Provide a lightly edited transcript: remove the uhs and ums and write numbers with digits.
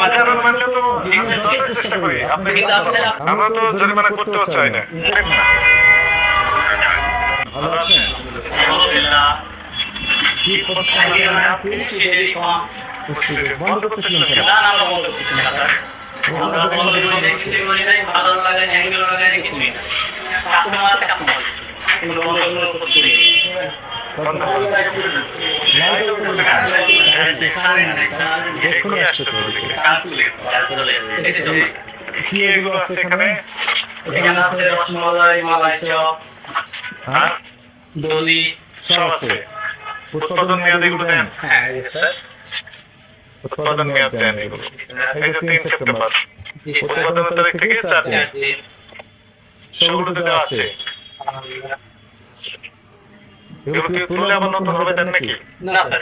হাজারের মানলে তো যথেষ্ট চেষ্টা করি। আমরা তো জরিমানা করতেও চাই না। ভালো আছেন? কি প্রতিষ্ঠান বন্ধ করতেছিলেন কেন? এক্ষুনি আসছে তো কি এগুলো আছে এখানে? এখানে আছে রসমালাই, মালাই চপ, হ্যাঁ, দই, সব আছে। উৎপাদন মেয়াদ এগুলো দেন? হ্যাঁ স্যার। উৎপাদন মেয়াদ দেন এগুলো। এই যে 3 সেপ্টেম্বর উৎপাদন তারিখ থেকে 4 দিন সবগুলোতে দেওয়া আছে। এগুলো কি তুলে আবার নতুন ভাবে দেন নাকি? না স্যার।